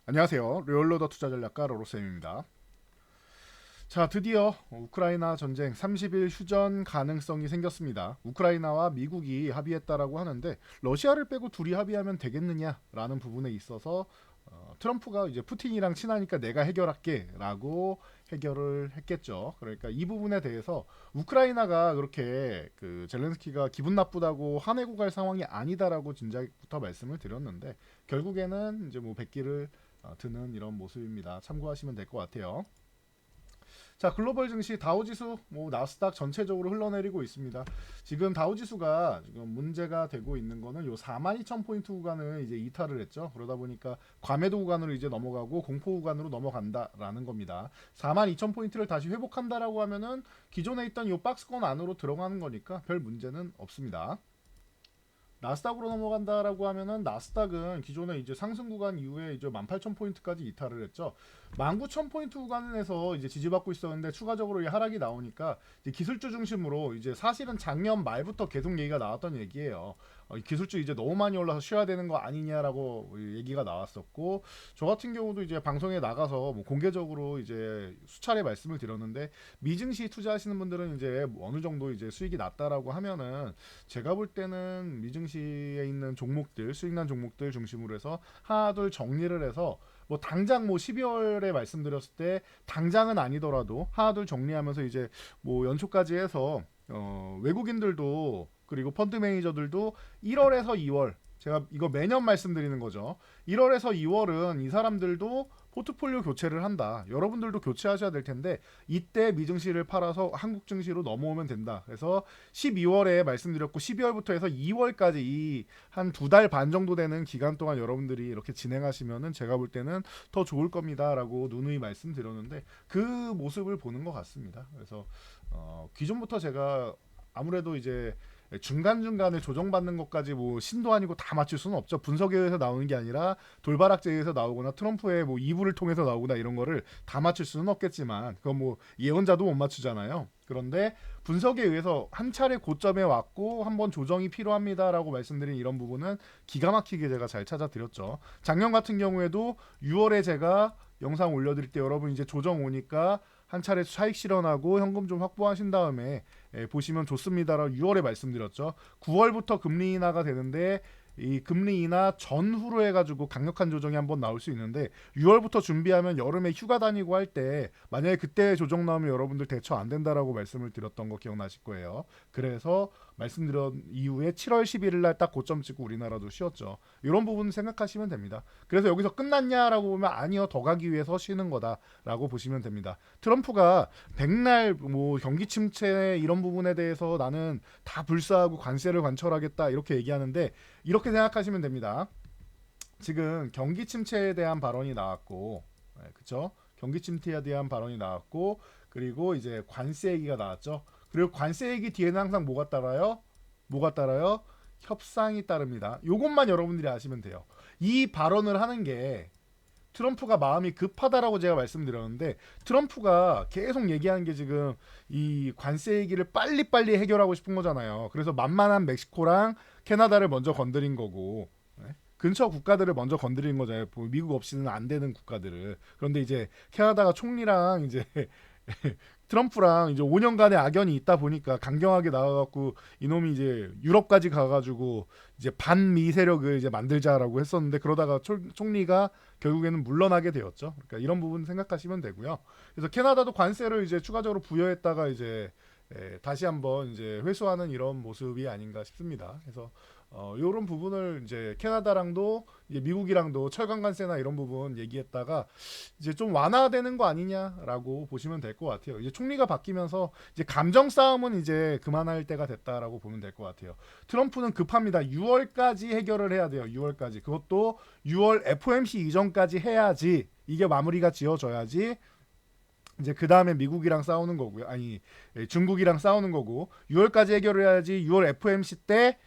안녕하세요. 리얼로더 투자전략가 로로쌤입니다. 자, 드디어 우크라이나 전쟁 30일 휴전 가능성이 생겼습니다. 우크라이나와 미국이 합의했다라고 하는데 러시아를 빼고 둘이 합의하면 되겠느냐라는 부분에 있어서 트럼프가 이제 푸틴이랑 친하니까 내가 해결할게라고 해결을 했겠죠. 그러니까 이 부분에 대해서 우크라이나가 그렇게 그 젤렌스키가 기분 나쁘다고 화내고 갈 상황이 아니다라고 진작부터 말씀을 드렸는데 결국에는 이제 뭐 백기를 드는 이런 모습입니다. 참고하시면 될 것 같아요. 자, 글로벌 증시 다우지수 뭐 나스닥 전체적으로 흘러내리고 있습니다. 지금 다우지수가 지금 문제가 되고 있는 거는 요 42,000포인트 구간을 이제 이탈을 했죠. 그러다 보니까 과매도 구간으로 이제 넘어가고 공포 구간으로 넘어간다라는 겁니다. 42,000포인트를 다시 회복한다라고 하면은 기존에 있던 요 박스권 안으로 들어가는 거니까 별 문제는 없습니다. 나스닥으로 넘어간다라고 하면은 나스닥은 기존에 이제 상승 구간 이후에 이제 18,000포인트까지 이탈을 했죠. 19,000포인트 구간에서 이제 지지받고 있었는데 추가적으로 이 하락이 나오니까 이제 기술주 중심으로 이제 사실은 작년 말부터 계속 얘기가 나왔던 얘기예요. 기술주 이제 너무 많이 올라서 쉬어야 되는 거 아니냐라고 얘기가 나왔었고 저 같은 경우도 이제 방송에 나가서 뭐 공개적으로 이제 수차례 말씀을 드렸는데 미증시 투자하시는 분들은 이제 뭐 어느 정도 이제 수익이 났다라고 하면은 제가 볼 때는 미증시에 있는 종목들 수익난 종목들 중심으로 해서 하나 둘 정리를 해서 뭐 당장 뭐 12월에 말씀드렸을 때 당장은 아니더라도 하나 둘 정리하면서 이제 뭐 연초까지 해서 외국인들도 그리고 펀드 매니저들도 1월에서 2월 제가 이거 매년 말씀드리는 거죠. 1월에서 2월은 이 사람들도 포트폴리오 교체를 한다. 여러분들도 교체하셔야 될 텐데 이때 미증시를 팔아서 한국 증시로 넘어오면 된다. 그래서 12월에 말씀드렸고 12월부터 해서 2월까지 이 한 두 달 반 정도 되는 기간 동안 여러분들이 이렇게 진행하시면은 제가 볼 때는 더 좋을 겁니다라고 누누이 말씀드렸는데 그 모습을 보는 것 같습니다. 그래서 기존부터 제가 아무래도 이제 중간중간에 조정받는 것까지 뭐 신도 아니고 다 맞출 수는 없죠. 분석에 의해서 나오는 게 아니라 돌바락제에 의해서 나오거나 트럼프의 뭐 이부를 통해서 나오거나 이런 거를 다 맞출 수는 없겠지만 그건 뭐 예언자도 못 맞추잖아요. 그런데 분석에 의해서 한 차례 고점에 왔고 한번 조정이 필요합니다라고 말씀드린 이런 부분은 기가 막히게 제가 잘 찾아드렸죠. 작년 같은 경우에도 6월에 제가 영상 올려드릴 때 여러분 이제 조정 오니까 한 차례 차익 실현하고 현금 좀 확보하신 다음에 보시면 좋습니다라고 6월에 말씀드렸죠. 9월부터 금리 인하가 되는데 이 금리 인하 전후로 해가지고 강력한 조정이 한번 나올 수 있는데 6월부터 준비하면 여름에 휴가 다니고 할 때 만약에 그때 조정 나오면 여러분들 대처 안 된다라고 말씀을 드렸던 거 기억나실 거예요. 그래서 말씀드린 이후에 7월 11일 날 딱 고점 찍고 우리나라도 쉬었죠. 이런 부분 생각하시면 됩니다. 그래서 여기서 끝났냐라고 보면 아니요, 더 가기 위해서 쉬는 거다라고 보시면 됩니다. 트럼프가 백날 뭐 경기 침체 이런 부분에 대해서 나는 다 불사하고 관세를 관철하겠다 이렇게 얘기하는데 이렇게 생각하시면 됩니다. 지금 경기 침체에 대한 발언이 나왔고, 그쵸? 경기 침체에 대한 발언이 나왔고, 그리고 이제 관세 얘기가 나왔죠. 그리고 관세 얘기 뒤에는 항상 뭐가 따라요? 뭐가 따라요? 협상이 따릅니다. 요것만 여러분들이 아시면 돼요. 이 발언을 하는 게 트럼프가 마음이 급하다라고 제가 말씀드렸는데 트럼프가 계속 얘기하는 게 지금 이 관세 얘기를 빨리빨리 해결하고 싶은 거잖아요. 그래서 만만한 멕시코랑 캐나다를 먼저 건드린 거고 근처 국가들을 먼저 건드리는 거잖아요. 미국 없이는 안 되는 국가들을. 그런데 이제 캐나다가 총리랑 이제 트럼프랑 이제 5년간의 악연이 있다 보니까 강경하게 나와갖고 이놈이 이제 유럽까지 가가지고 이제 반미 세력을 이제 만들자라고 했었는데 그러다가 총리가 결국에는 물러나게 되었죠. 그러니까 이런 부분 생각하시면 되고요. 그래서 캐나다도 관세를 이제 추가적으로 부여했다가 이제 다시 한번 이제 회수하는 이런 모습이 아닌가 싶습니다. 그래서 이런 부분을 이제 캐나다랑도 이제 미국이랑도 철강 관세나 이런 부분 얘기했다가 이제 좀 완화되는 거 아니냐라고 보시면 될 것 같아요. 이제 총리가 바뀌면서 이제 감정 싸움은 이제 그만할 때가 됐다라고 보면 될 것 같아요. 트럼프는 급합니다. 6월까지 해결을 해야 돼요. 6월까지. 그것도 6월 FOMC 이전까지 해야지 이게 마무리가 지어져야지 이제 그 다음에 미국이랑 싸우는 거고요. 아니 중국이랑 싸우는 거고 6월까지 해결을 해야지 6월 FOMC 때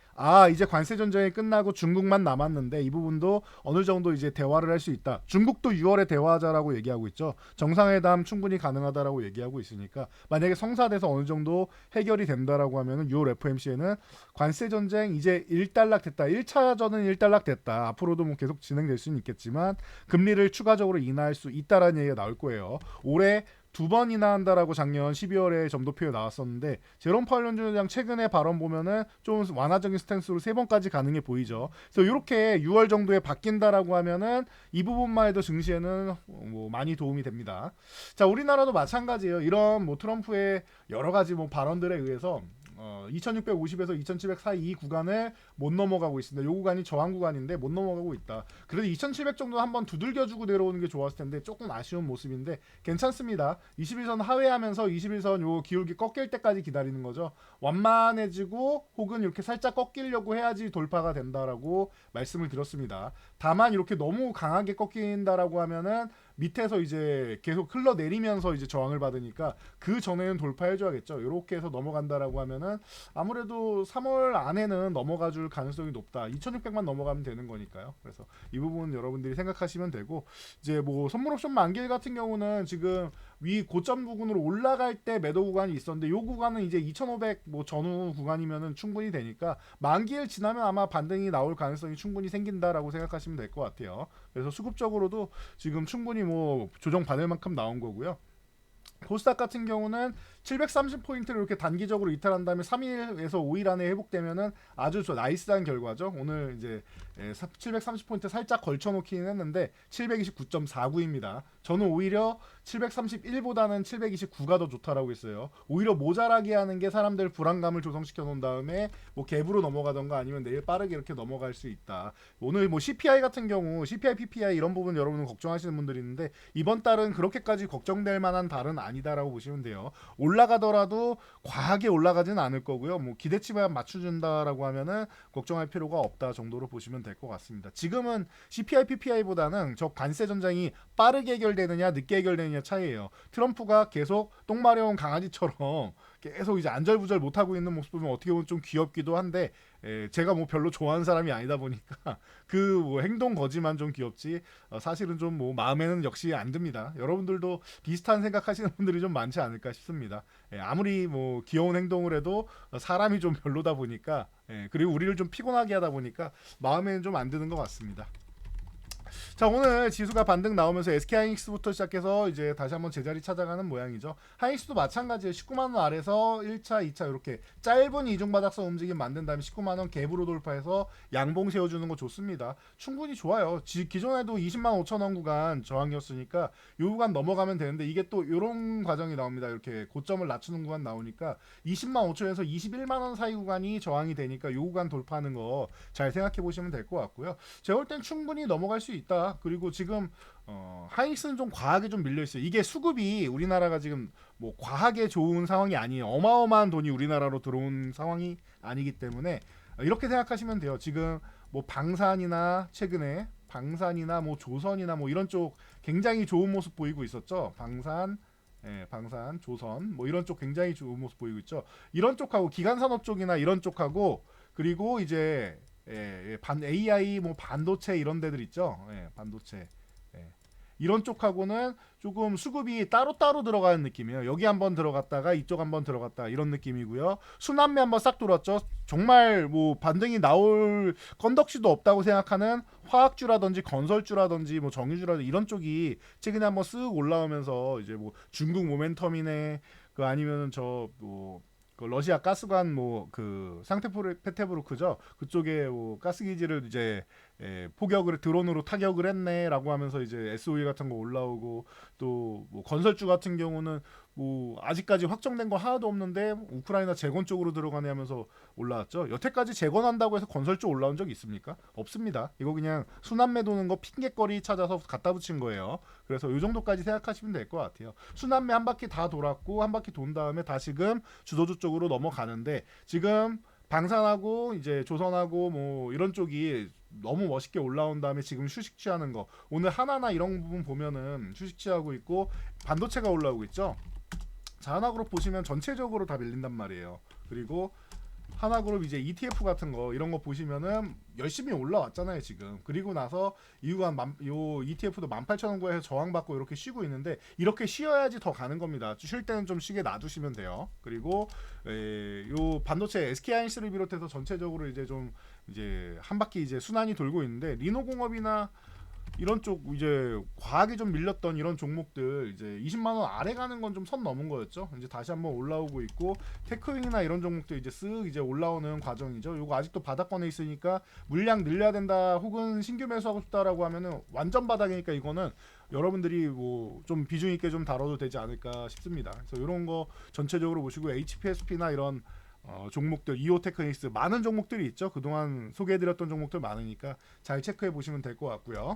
이제 관세 전쟁이 끝나고 중국만 남았는데 이 부분도 어느 정도 이제 대화를 할 수 있다. 중국도 6월에 대화하자라고 얘기하고 있죠. 정상회담 충분히 가능하다라고 얘기하고 있으니까 만약에 성사돼서 어느 정도 해결이 된다라고 하면은 6월 FOMC에는 관세 전쟁 이제 일단락 됐다. 1차전은 일단락 됐다. 앞으로도 뭐 계속 진행될 수는 있겠지만 금리를 추가적으로 인하할 수 있다라는 얘기가 나올 거예요. 올해 2번이나 한다라고 작년 12월에 점도표에 나왔었는데 제롬 파월 연준장 최근에 발언 보면은 좀 완화적인 스탠스로 3번까지 가능해 보이죠. 그래서 이렇게 6월 정도에 바뀐다라고 하면은 이 부분만 해도 증시에는 뭐 많이 도움이 됩니다. 자, 우리나라도 마찬가지예요. 이런 뭐 트럼프의 여러 가지 뭐 발언들에 의해서 2650에서 2700 사이 이 구간을 못 넘어가고 있습니다. 이 구간이 저항 구간인데 못 넘어가고 있다. 그래도 2700 정도 한번 두들겨주고 내려오는 게 좋았을 텐데 조금 아쉬운 모습인데 괜찮습니다. 21선 하회하면서 21선 요 기울기 꺾일 때까지 기다리는 거죠. 완만해지고 혹은 이렇게 살짝 꺾이려고 해야지 돌파가 된다라고 말씀을 드렸습니다. 다만 이렇게 너무 강하게 꺾인다라고 하면은 밑에서 이제 계속 흘러내리면서 이제 저항을 받으니까 그 전에는 돌파해줘야겠죠. 이렇게 해서 넘어간다라고 하면은 아무래도 3월 안에는 넘어가줄 가능성이 높다. 2,600만 넘어가면 되는 거니까요. 그래서 이 부분 여러분들이 생각하시면 되고 이제 뭐 선물 옵션 만기일 같은 경우는 지금 위 고점 부근으로 올라갈 때 매도 구간이 있었는데 이 구간은 이제 2,500 뭐 전후 구간이면은 충분히 되니까 만기일 지나면 아마 반등이 나올 가능성이 충분히 생긴다라고 생각하시면 될 것 같아요. 그래서 수급적으로도 지금 충분히 뭐 조정 받을 만큼 나온 거고요. 코스닥 같은 경우는 730포인트를 이렇게 단기적으로 이탈한 다음에 3일에서 5일 안에 회복되면은 아주 나이스한 결과죠. 오늘 이제 730포인트 살짝 걸쳐놓기는 했는데 729.49입니다. 저는 오히려 731보다는 729가 더 좋다라고 했어요. 오히려 모자라게 하는 게 사람들 불안감을 조성시켜 놓은 다음에 뭐 갭으로 넘어가던가 아니면 내일 빠르게 이렇게 넘어갈 수 있다. 오늘 뭐 CPI 같은 경우 CPI, PPI 이런 부분 여러분은 걱정하시는 분들이 있는데 이번 달은 그렇게까지 걱정될 만한 달은 아니다라고 보시면 돼요. 올라가더라도 과하게 올라가지는 않을 거고요. 뭐 기대치만 맞춰준다라고 하면은 걱정할 필요가 없다 정도로 보시면 될 것 같습니다. 지금은 CPI, PPI보다는 저 관세 전쟁이 빠르게 해결되느냐 늦게 해결되느냐 차이예요. 트럼프가 계속 똥 마려운 강아지처럼 계속 이제 안절부절 못하고 있는 모습 보면 어떻게 보면 좀 귀엽기도 한데 제가 뭐 별로 좋아하는 사람이 아니다 보니까 그 뭐 행동 거지만 좀 귀엽지 사실은 좀 뭐 마음에는 역시 안 듭니다. 여러분들도 비슷한 생각하시는 분들이 좀 많지 않을까 싶습니다. 아무리 뭐 귀여운 행동을 해도 사람이 좀 별로다 보니까 그리고 우리를 좀 피곤하게 하다 보니까 마음에는 좀 안 드는 것 같습니다. 자, 오늘 지수가 반등 나오면서 SK하이닉스부터 시작해서 이제 다시 한번 제자리 찾아가는 모양이죠. 하이닉스도 마찬가지예요. 19만원 아래서 1차, 2차 이렇게 짧은 이중바닥선 움직임 만든 다음에 19만원 갭으로 돌파해서 양봉 세워주는 거 좋습니다. 충분히 좋아요. 기존에도 20만 5천원 구간 저항이었으니까 이 구간 넘어가면 되는데 이게 또 이런 과정이 나옵니다. 이렇게 고점을 낮추는 구간 나오니까 20만 5천에서 21만원 사이 구간이 저항이 되니까 이 구간 돌파하는 거 잘 생각해 보시면 될 것 같고요. 제가 볼 땐 충분히 넘어갈 수 있다. 그리고 지금 하이닉스는 좀 과하게 좀 밀려 있어요. 이게 수급이 우리나라가 지금 뭐 과하게 좋은 상황이 아니에요. 어마어마한 돈이 우리나라로 들어온 상황이 아니기 때문에 이렇게 생각하시면 돼요. 지금 뭐 방산이나 최근에 방산이나 뭐 조선이나 뭐 이런 쪽 굉장히 좋은 모습 보이고 있었죠. 방산, 조선 뭐 이런 쪽 굉장히 좋은 모습 보이고 있죠. 이런 쪽하고 기간산업 쪽이나 이런 쪽하고 그리고 이제 AI 뭐 반도체 이런 데들 있죠. 반도체 이런 쪽하고는 조금 수급이 따로따로 들어가는 느낌이에요. 여기 한번 들어갔다가 이쪽 한번 들어갔다 이런 느낌이고요. 순환매 한번 싹 돌았죠. 정말 뭐 반등이 나올 건덕지도 없다고 생각하는 화학주라든지 건설주라든지 뭐 정유주라든지 이런 쪽이 최근에 한번 쓱 올라오면서 이제 뭐 중국 모멘텀이네 그 아니면은 저뭐 그 러시아 가스관 뭐 그 상트페테부르크죠. 그쪽에 뭐 가스기지를 이제 포격을 드론으로 타격을 했네라고 하면서 이제 SOE 같은 거 올라오고 또 뭐 건설주 같은 경우는 뭐 아직까지 확정된 거 하나도 없는데 우크라이나 재건 쪽으로 들어가네 하면서 올라왔죠. 여태까지 재건한다고 해서 건설주 올라온 적 있습니까? 없습니다. 이거 그냥 순환매 도는 거 핑계거리 찾아서 갖다 붙인 거예요. 그래서 이 정도까지 생각하시면 될 것 같아요. 순환매 한 바퀴 다 돌았고 한 바퀴 돈 다음에 다시금 주도주 쪽으로 넘어가는데 지금 방산하고 이제 조선하고 뭐 이런 쪽이 너무 멋있게 올라온 다음에 지금 휴식 취하는 거 오늘 하나나 이런 부분 보면은 휴식 취하고 있고 반도체가 올라오고 있죠. 자하나그룹 보시면 전체적으로 다 밀린단 말이에요. 그리고 하나그룹 이제 ETF 같은 거 이런 거 보시면은 열심히 올라왔잖아요 지금. 그리고 나서 이후한 요 ETF도 18,000원구에서 저항받고 이렇게 쉬고 있는데 이렇게 쉬어야지 더 가는 겁니다. 쉴 때는 좀 쉬게 놔두시면 돼요. 그리고 요 반도체 SK하이닉스를 비롯해서 전체적으로 이제 좀 이제 한 바퀴 이제 순환이 돌고 있는데 리노공업이나 이런 쪽 이제 과하게 좀 밀렸던 이런 종목들 이제 20만 원 아래 가는 건 좀 선 넘은 거였죠. 이제 다시 한번 올라오고 있고 테크윙이나 이런 종목들 이제 쓱 이제 올라오는 과정이죠. 요거 아직도 바닥권에 있으니까 물량 늘려야 된다 혹은 신규 매수하고 싶다라고 하면은 완전 바닥이니까 이거는 여러분들이 뭐 좀 비중 있게 좀 다뤄도 되지 않을까 싶습니다. 그래서 이런 거 전체적으로 보시고 HPSP나 이런 종목들 이오테크닉스 많은 종목들이 있죠. 그동안 소개해드렸던 종목들 많으니까 잘 체크해 보시면 될 것 같고요.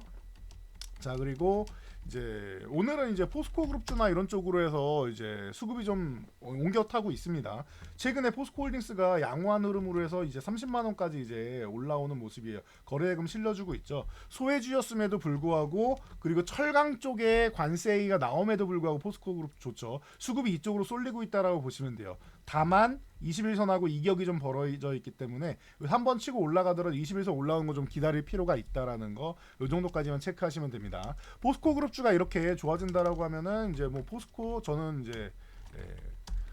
자 그리고 이제 오늘은 이제 포스코 그룹주나 이런 쪽으로 해서 이제 수급이 좀 옮겨 타고 있습니다. 최근에 포스코 홀딩스가 양호한 흐름으로 해서 이제 30만 원까지 이제 올라오는 모습이에요. 거래대금 실려주고 있죠. 소외주였음에도 불구하고 그리고 철강 쪽에 관세가 나옴에도 불구하고 포스코 그룹 좋죠. 수급이 이쪽으로 쏠리고 있다라고 보시면 돼요. 다만 21선하고 이격이 좀 벌어져 있기 때문에 한 번 치고 올라가더라도 21선 올라오는 거 좀 기다릴 필요가 있다라는 거 이 정도까지만 체크하시면 됩니다. 포스코 그룹주가 이렇게 좋아진다라고 하면은 이제 뭐 포스코 저는 이제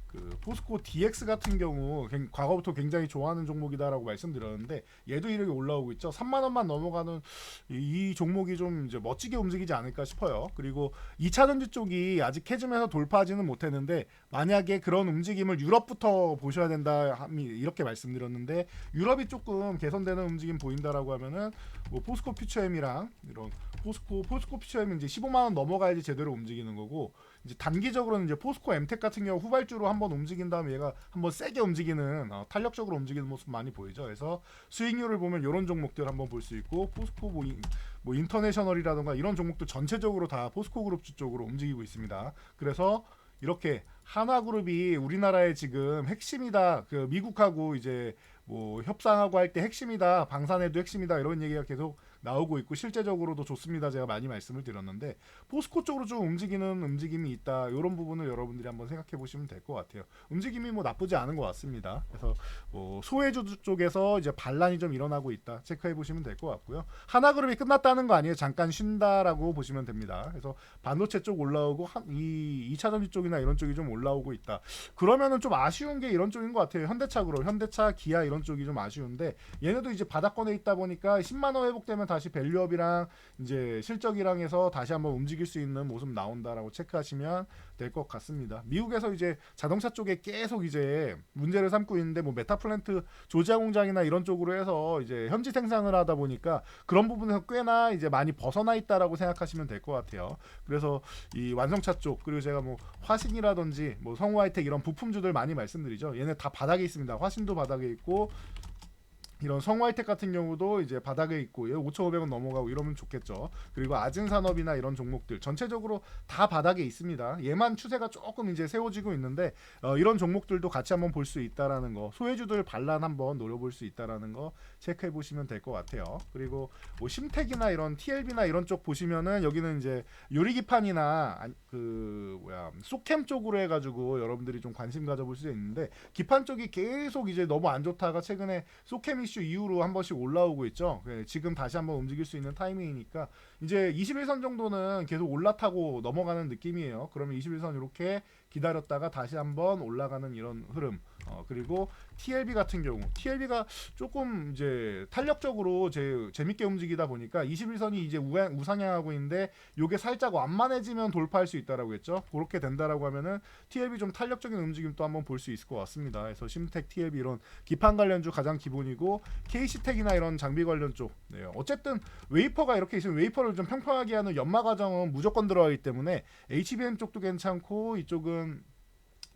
그 포스코 DX 같은 경우 과거부터 굉장히 좋아하는 종목이다라고 말씀드렸는데 얘도 이렇게 올라오고 있죠. 3만 원만 넘어가는 이 종목이 좀 이제 멋지게 움직이지 않을까 싶어요. 그리고 2차 전지 쪽이 아직 캐즘에서 돌파하지는 못했는데 만약에 그런 움직임을 유럽부터 보셔야 된다 이렇게 말씀드렸는데 유럽이 조금 개선되는 움직임 보인다라고 하면은 뭐 포스코 퓨처엠이랑 이런 포스코 퓨처엠이 이제 15만 원 넘어가야지 제대로 움직이는 거고 이제 단기적으로는 이제 포스코 엠텍 같은 경우 후발주로 한번 움직인 다음에 얘가 한번 세게 움직이는 탄력적으로 움직이는 모습 많이 보이죠. 그래서 수익률을 보면 이런 종목들 한번 볼 수 있고 포스코 뭐 인터내셔널이라던가 이런 종목들 전체적으로 다 포스코 그룹 쪽으로 움직이고 있습니다. 그래서 이렇게 하나그룹이 우리나라의 지금 핵심이다. 그 미국하고 이제 뭐 협상하고 할 때 핵심이다. 방산에도 핵심이다. 이런 얘기가 계속 나오고 있고 실제적으로도 좋습니다. 제가 많이 말씀을 드렸는데 포스코 쪽으로 좀 움직이는 움직임이 있다. 이런 부분을 여러분들이 한번 생각해 보시면 될 것 같아요. 움직임이 뭐 나쁘지 않은 것 같습니다. 그래서 뭐 소외주 쪽에서 이제 반란이 좀 일어나고 있다. 체크해 보시면 될 것 같고요. 하나그룹이 끝났다는 거 아니에요. 잠깐 쉰다라고 보시면 됩니다. 그래서 반도체 쪽 올라오고 이 2차 전지 쪽이나 이런 쪽이 좀 올라오고 있다. 그러면은 좀 아쉬운 게 이런 쪽인 것 같아요. 현대차 그룹, 현대차, 기아 이런 쪽이 좀 아쉬운데 얘네도 이제 바닥권에 있다 보니까 10만 원 회복되면 다시 밸류업이랑 이제 실적이랑 해서 다시 한번 움직일 수 있는 모습 나온다라고 체크하시면 될 것 같습니다. 미국에서 이제 자동차 쪽에 계속 이제 문제를 삼고 있는데 뭐 메타플랜트 조지아 공장이나 이런 쪽으로 해서 이제 현지 생산을 하다 보니까 그런 부분에서 꽤나 이제 많이 벗어나 있다라고 생각하시면 될 것 같아요. 그래서 이 완성차 쪽 그리고 제가 뭐 화신이라든지 뭐 성우하이텍 이런 부품주들 많이 말씀드리죠. 얘네 다 바닥에 있습니다. 화신도 바닥에 있고 이런 성화이텍 같은 경우도 이제 바닥에 있고 5,500원 넘어가고 이러면 좋겠죠. 그리고 아진산업이나 이런 종목들 전체적으로 다 바닥에 있습니다. 얘만 추세가 조금 이제 세워지고 있는데 이런 종목들도 같이 한번 볼 수 있다라는 거, 소외주들 반란 한번 노려볼 수 있다라는 거 체크해 보시면 될 것 같아요. 그리고 뭐 심텍이나 이런 TLB나 이런 쪽 보시면은 여기는 이제 유리기판이나 소캠 쪽으로 해가지고 여러분들이 좀 관심 가져볼 수 있는데 기판 쪽이 계속 이제 너무 안 좋다가 최근에 소캠 이슈 이후로 한 번씩 올라오고 있죠. 지금 다시 한번 움직일 수 있는 타이밍이니까 이제 21선 정도는 계속 올라타고 넘어가는 느낌이에요. 그러면 21선 이렇게 기다렸다가 다시 한번 올라가는 이런 흐름. 그리고 TLB 같은 경우 TLB가 조금 이제 탄력적으로 재밌게 움직이다 보니까 21선이 이제 우상향하고 있는데 요게 살짝 완만해지면 돌파할 수 있다라고 했죠. 그렇게 된다라고 하면은 TLB 좀 탄력적인 움직임 또 한번 볼 수 있을 것 같습니다. 그래서 심텍, TLB 이런 기판 관련주 가장 기본이고 KC텍이나 이런 장비 관련 쪽. 네. 어쨌든 웨이퍼가 이렇게 있으면 웨이퍼를 좀 평평하게 하는 연마 과정은 무조건 들어가기 때문에 HBM 쪽도 괜찮고 이쪽은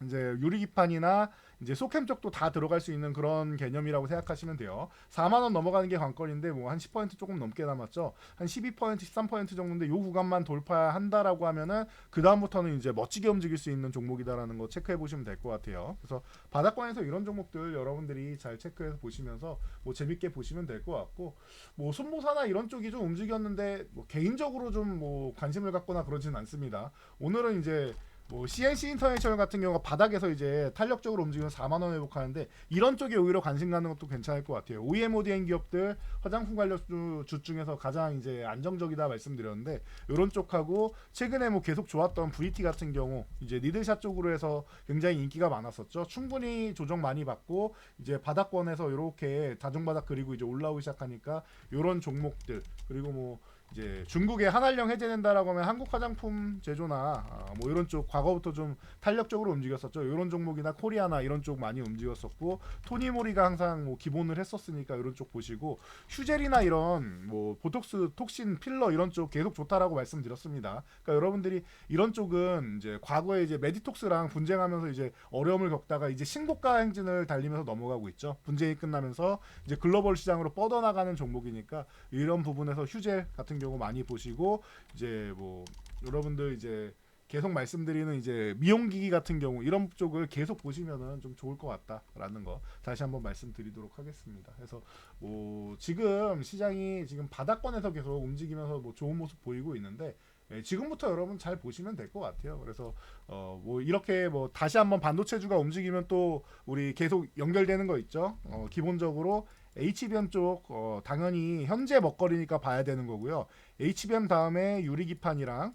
이제 유리기판이나 이제 소캠 쪽도 다 들어갈 수 있는 그런 개념이라고 생각하시면 돼요. 4만 원 넘어가는 게 관건인데 뭐 한 10% 조금 넘게 남았죠. 한 12%, 13% 정도인데 요 구간만 돌파한다라고 하면은 그 다음부터는 이제 멋지게 움직일 수 있는 종목이다라는 거 체크해 보시면 될 것 같아요. 그래서 바닥권에서 이런 종목들 여러분들이 잘 체크해서 보시면서 뭐 재밌게 보시면 될 것 같고 뭐 손모사나 이런 쪽이 좀 움직였는데 뭐 개인적으로 좀 뭐 관심을 갖거나 그러진 않습니다. 오늘은 이제 뭐 CNC 인터내셔널 같은 경우가 바닥에서 이제 탄력적으로 움직이면 4만 원 회복하는데 이런 쪽에 오히려 관심 갖는 것도 괜찮을 것 같아요. OEM ODM 기업들 화장품 관련 주 중에서 가장 이제 안정적이다 말씀드렸는데 이런 쪽하고 최근에 뭐 계속 좋았던 VT 같은 경우 이제 니들샷 쪽으로 해서 굉장히 인기가 많았었죠. 충분히 조정 많이 받고 이제 바닥권에서 이렇게 다중바닥 그리고 이제 올라오기 시작하니까 이런 종목들 그리고 뭐 이제 중국에 한한령 해제된다라고 하면 한국 화장품 제조나 뭐 이런 쪽 과거부터 좀 탄력적으로 움직였었죠. 이런 종목이나 코리아나 이런 쪽 많이 움직였었고 토니모리가 항상 뭐 기본을 했었으니까 이런 쪽 보시고 휴젤이나 이런 뭐 보톡스, 톡신, 필러 이런 쪽 계속 좋다라고 말씀드렸습니다. 그러니까 여러분들이 이런 쪽은 이제 과거에 이제 메디톡스랑 분쟁하면서 이제 어려움을 겪다가 이제 신고가 행진을 달리면서 넘어가고 있죠. 분쟁이 끝나면서 이제 글로벌 시장으로 뻗어나가는 종목이니까 이런 부분에서 휴젤 같은 경우 많이 보시고 이제 뭐 여러분들 이제 계속 말씀드리는 이제 미용기기 같은 경우 이런 쪽을 계속 보시면은 좀 좋을 것 같다라는 거 다시 한번 말씀드리도록 하겠습니다. 그래서 뭐 지금 시장이 지금 바닥권에서 계속 움직이면서 뭐 좋은 모습 보이고 있는데 지금부터 여러분 잘 보시면 될 것 같아요. 그래서 뭐 이렇게 뭐 다시 한번 반도체주가 움직이면 또 우리 계속 연결되는 거 있죠. 기본적으로 HBM 쪽 당연히 현재 먹거리니까 봐야 되는 거고요. HBM 다음에 유리기판이랑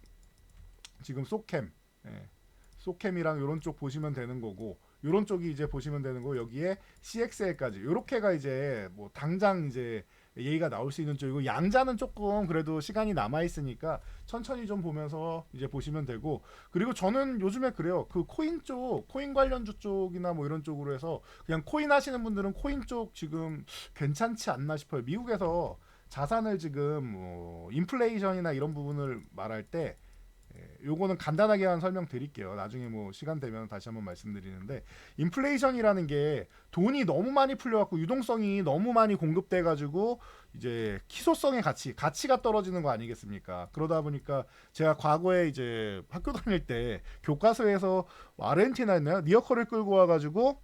지금 소캠, 소캠이랑 이런 쪽 보시면 되는 거고, 이런 쪽이 이제 보시면 되는 거 여기에 CXL까지 이렇게가 이제 뭐 당장 이제 예의가 나올 수 있는 쪽이고 양자는 조금 그래도 시간이 남아 있으니까 천천히 좀 보면서 이제 보시면 되고 그리고 저는 요즘에 그래요. 그 코인 쪽, 코인 관련주 쪽이나 뭐 이런 쪽으로 해서 그냥 코인 하시는 분들은 코인 쪽 지금 괜찮지 않나 싶어요. 미국에서 자산을 지금 뭐 인플레이션이나 이런 부분을 말할 때 요거는 간단하게만 설명드릴게요. 나중에 뭐 시간 되면 다시 한번 말씀드리는데 인플레이션이라는 게 돈이 너무 많이 풀려갖고 유동성이 너무 많이 공급돼가지고 이제 희소성의 가치가 떨어지는 거 아니겠습니까? 그러다 보니까 제가 과거에 이제 학교 다닐 때 교과서에서 아르헨티나였나요? 니어커를 끌고 와가지고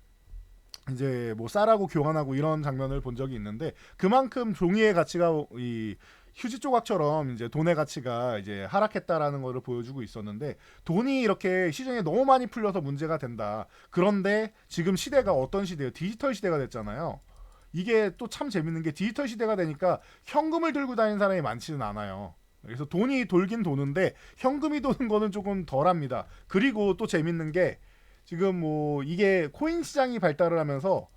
이제 뭐 쌀하고 교환하고 이런 장면을 본 적이 있는데 그만큼 종이의 가치가 이 휴지 조각처럼 이제 돈의 가치가 이제 하락했다라는 것을 보여주고 있었는데 돈이 이렇게 시중에 너무 많이 풀려서 문제가 된다. 그런데 지금 시대가 어떤 시대예요? 디지털 시대가 됐잖아요. 이게 또 참 재밌는 게 디지털 시대가 되니까 현금을 들고 다니는 사람이 많지는 않아요. 그래서 돈이 돌긴 도는데 현금이 도는 거는 조금 덜합니다. 그리고 또 재밌는 게 지금 뭐 이게 코인 시장이 발달을 하면서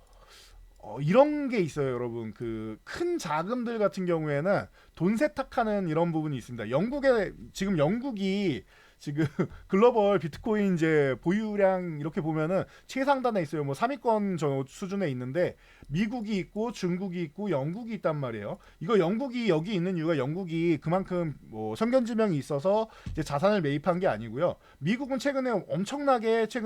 이런 게 있어요, 여러분. 그 큰 자금들 같은 경우에는 돈 세탁하는 이런 부분이 있습니다. 영국이 지금 글로벌 비트코인 이제 보유량 이렇게 보면은 최상단에 있어요. 뭐 3위권 수준에 있는데 미국이 있고 중국이 있고 영국이 있단 말이에요. 이거 영국이 여기 있는 이유가 영국이 그만큼 뭐 선견지명이 있어서 이제 자산을 매입한 게 아니고요. 미국은 최근에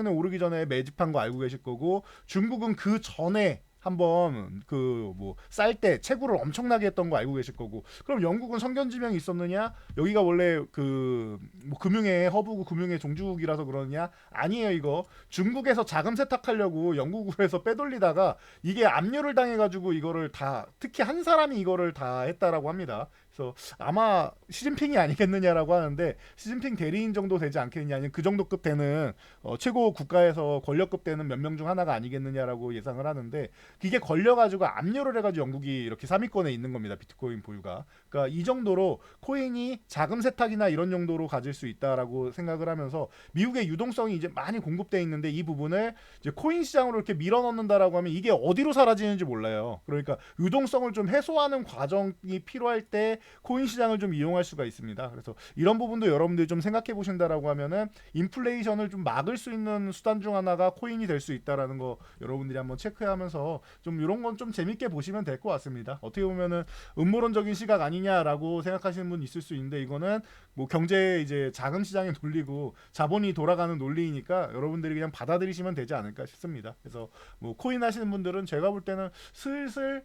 오르기 전에 매집한 거 알고 계실 거고 중국은 그 전에 한번 그 뭐 쌀 때 채굴을 엄청나게 했던 거 알고 계실 거고 그럼 영국은 성견지명이 있었느냐 여기가 원래 그 뭐 금융의 허브고 금융의 종주국이라서 그러느냐 아니에요. 이거 중국에서 자금 세탁하려고 영국에서 빼돌리다가 이게 압류를 당해가지고 이거를 다 특히 한 사람이 이거를 다 했다라고 합니다. 그래서 아마 시진핑이 아니겠느냐라고 하는데 시진핑 대리인 정도 되지 않겠느냐 아니면 그 정도급 되는 최고 국가에서 권력급 되는 몇 명 중 하나가 아니겠느냐라고 예상을 하는데 이게 걸려가지고 압류를 해가지고 영국이 이렇게 3위권에 있는 겁니다. 비트코인 보유가. 그러니까 이 정도로 코인이 자금 세탁이나 이런 용도로 가질 수 있다라고 생각을 하면서 미국의 유동성이 이제 많이 공급돼 있는데 이 부분을 이제 코인 시장으로 이렇게 밀어넣는다라고 하면 이게 어디로 사라지는지 몰라요. 그러니까 유동성을 좀 해소하는 과정이 필요할 때 코인 시장을 좀 이용할 수가 있습니다. 그래서 이런 부분도 여러분들이 좀 생각해 보신다라고 하면은 인플레이션을 좀 막을 수 있는 수단 중 하나가 코인이 될 수 있다라는 거 여러분들이 한번 체크하면서 좀 이런 건 좀 재밌게 보시면 될 것 같습니다. 어떻게 보면은 음모론적인 시각 아니냐라고 생각하시는 분 있을 수 있는데 이거는 뭐 경제 이제 자금 시장에 돌리고 자본이 돌아가는 논리이니까 여러분들이 그냥 받아들이시면 되지 않을까 싶습니다. 그래서 뭐 코인 하시는 분들은 제가 볼 때는 슬슬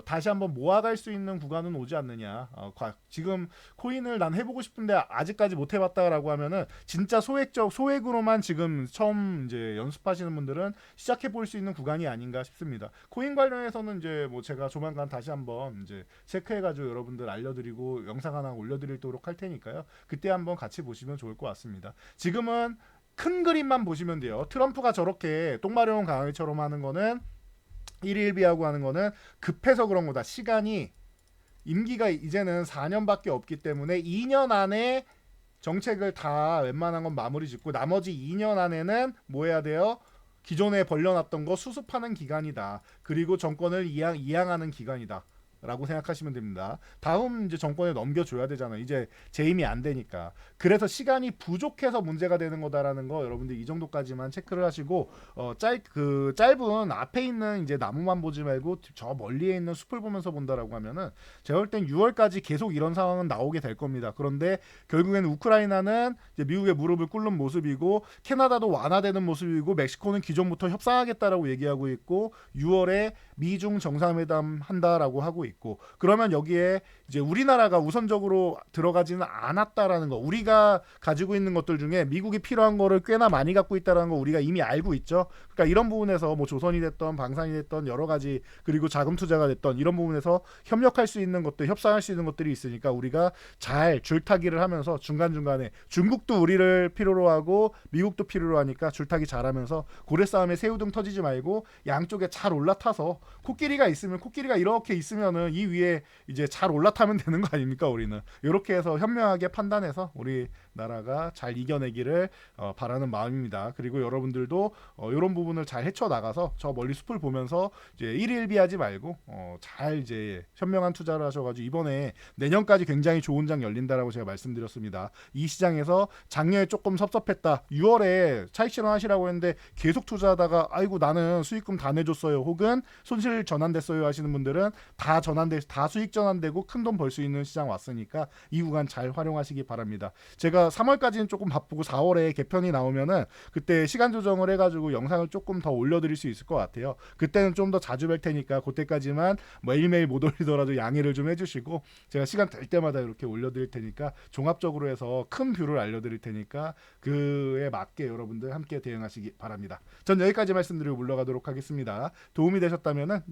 다시 한번 모아갈 수 있는 구간은 오지 않느냐. 지금 코인을 난 해보고 싶은데 아직까지 못 해봤다라고 하면은 진짜 소액으로만 지금 처음 이제 연습하시는 분들은 시작해 볼 수 있는 구간이 아닌가 싶습니다. 코인 관련해서는 이제 뭐 제가 조만간 다시 한번 이제 체크해가지고 여러분들 알려드리고 영상 하나 올려드리도록 할 테니까요. 그때 한번 같이 보시면 좋을 것 같습니다. 지금은 큰 그림만 보시면 돼요. 트럼프가 저렇게 똥마려운 강아지처럼 하는 거는 1.1비하고 하는 거는 급해서 그런 거다. 시간이 임기가 이제는 4년밖에 없기 때문에 2년 안에 정책을 다 웬만한 건 마무리 짓고 나머지 2년 안에는 뭐 해야 돼요? 기존에 벌려놨던 거 수습하는 기간이다. 그리고 정권을 이양하는 기간이다. 라고 생각하시면 됩니다. 다음 이제 정권에 넘겨줘야 되잖아요. 이제 재임이 안 되니까. 그래서 시간이 부족해서 문제가 되는 거다라는 거 여러분들 이 정도까지만 체크를 하시고 짧은 앞에 있는 이제 나무만 보지 말고 저 멀리에 있는 숲을 보면서 본다라고 하면은 제가 볼 땐 6월까지 계속 이런 상황은 나오게 될 겁니다. 그런데 결국에는 우크라이나는 이제 미국의 무릎을 꿇는 모습이고 캐나다도 완화되는 모습이고 멕시코는 기존부터 협상하겠다라고 얘기하고 있고 6월에 미중 정상회담 한다라고 하고 있고 그러면 여기에 이제 우리나라가 우선적으로 들어가지는 않았다라는 거 우리가 가지고 있는 것들 중에 미국이 필요한 거를 꽤나 많이 갖고 있다라는 거 우리가 이미 알고 있죠. 그러니까 이런 부분에서 뭐 조선이 됐던 방산이 됐던 여러 가지 그리고 자금 투자가 됐던 이런 부분에서 협력할 수 있는 것들 협상할 수 있는 것들이 있으니까 우리가 잘 줄타기를 하면서 중간중간에 중국도 우리를 필요로 하고 미국도 필요로 하니까 줄타기 잘하면서 고래 싸움에 새우등 터지지 말고 양쪽에 잘 올라타서 코끼리가 있으면 코끼리가 이렇게 있으면은 이 위에 이제 잘 올라타면 되는 거 아닙니까? 우리는 이렇게 해서 현명하게 판단해서 우리 나라가 잘 이겨내기를 바라는 마음입니다. 그리고 여러분들도 이런 부분을 잘 헤쳐나가서 저 멀리 숲을 보면서 이제 일일비하지 말고 잘 이제 현명한 투자를 하셔가지고 이번에 내년까지 굉장히 좋은 장 열린다라고 제가 말씀드렸습니다. 이 시장에서 작년에 조금 섭섭했다. 6월에 차익 실현하시라고 했는데 계속 투자하다가 아이고 나는 수익금 다 내줬어요. 혹은 손실 전환됐어요 하시는 분들은 다 수익 전환되고 큰 돈 벌 수 있는 시장 왔으니까 이 구간 잘 활용하시기 바랍니다. 제가 3월까지는 조금 바쁘고 4월에 개편이 나오면은 그때 시간 조정을 해가지고 영상을 조금 더 올려드릴 수 있을 것 같아요. 그때는 좀 더 자주 뵐 테니까 그때까지만 매일매일 못 올리더라도 양해를 좀 해주시고 제가 시간 될 때마다 이렇게 올려드릴 테니까 종합적으로 해서 큰 뷰를 알려드릴 테니까 그에 맞게 여러분들 함께 대응하시기 바랍니다. 전 여기까지 말씀드리고 물러가도록 하겠습니다. 도움이 되셨다면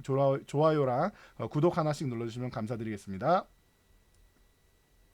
좋아요랑 구독 하나씩 눌러주시면 감사드리겠습니다.